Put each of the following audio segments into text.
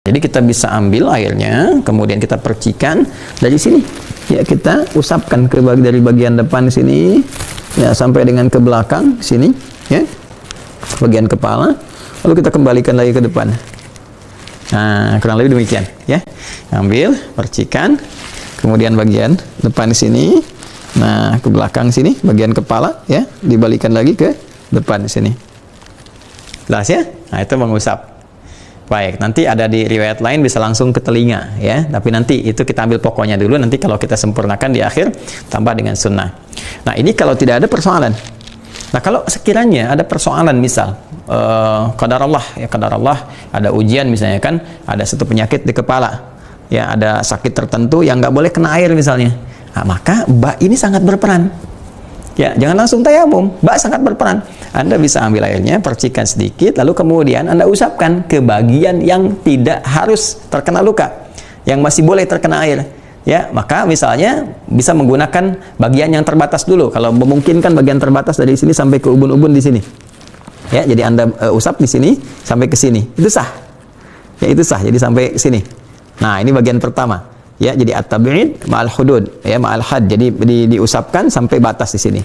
Jadi kita bisa ambil airnya, kemudian kita percikan dari sini. Ya, kita usapkan ke dari bagian depan sini, ya sampai dengan ke belakang sini, ya, bagian kepala. Lalu kita kembalikan lagi ke depan. Nah, kurang lebih demikian, ya. Ambil, percikan, kemudian bagian depan sini, nah ke belakang sini, bagian kepala, ya, dibalikan lagi ke depan sini. Jelas ya? Nah, itu mengusap. Baik, nanti ada di riwayat lain bisa langsung ke telinga, ya. Tapi nanti itu kita ambil pokoknya dulu, nanti kalau kita sempurnakan di akhir, tambah dengan sunnah. Nah, ini kalau tidak ada persoalan. Nah, kalau sekiranya ada persoalan, misal, qadarullah, ya qadarullah, ada ujian misalnya kan, ada satu penyakit di kepala, ya ada sakit tertentu yang nggak boleh kena air misalnya. Nah, maka ba ini sangat berperan. Ya, jangan langsung tayamum, ba sangat berperan. Anda bisa ambil airnya, percikan sedikit, lalu kemudian Anda usapkan ke bagian yang tidak harus terkena luka, yang masih boleh terkena air. Ya, maka misalnya bisa menggunakan bagian yang terbatas dulu. Kalau memungkinkan bagian terbatas dari sini sampai ke ubun-ubun di sini. Ya, jadi Anda usap di sini sampai ke sini. Itu sah. Ya, itu sah. Jadi sampai sini. Nah, ini bagian pertama. Ya, jadi at-tab'id ma'al hudud, ya ma'al had. Jadi diusapkan sampai batas di sini.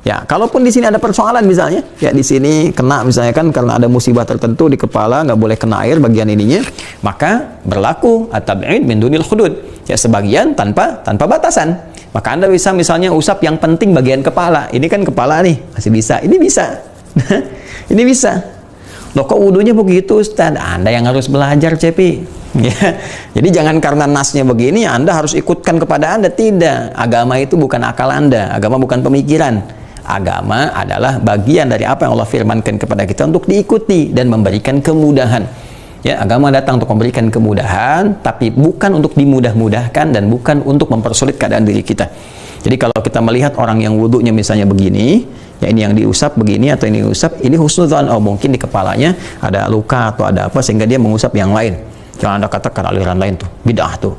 Ya, kalaupun di sini ada persoalan misalnya, ya di sini kena misalnya kan karena ada musibah tertentu di kepala, nggak boleh kena air bagian ininya, maka berlaku at-tab'id min dunil hudud. Ya, sebagian tanpa batasan. Maka Anda bisa misalnya usap yang penting bagian kepala. Ini kan kepala nih, masih bisa. Ini bisa. Ini bisa. Loh, kok wudunya begitu, Ustaz? Anda yang harus belajar, Cepi. Ya, jadi jangan karena nasnya begini Anda harus ikutkan kepada Anda. Tidak, agama itu bukan akal Anda, agama bukan pemikiran. Agama adalah bagian dari apa yang Allah firmankan kepada kita untuk diikuti dan memberikan kemudahan. Ya, agama datang untuk memberikan kemudahan, tapi bukan untuk dimudah-mudahkan dan bukan untuk mempersulit keadaan diri kita. Jadi kalau kita melihat orang yang wudunya misalnya begini, ya ini yang diusap begini atau ini diusap, ini husnudzan, oh mungkin di kepalanya ada luka atau ada apa sehingga dia mengusap yang lain. Jangan Anda katakan aliran lain tuh bid'ah tuh.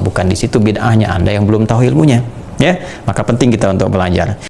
Bukan di situ bid'ahnya, Anda yang belum tahu ilmunya. Ya, maka penting kita untuk belajar.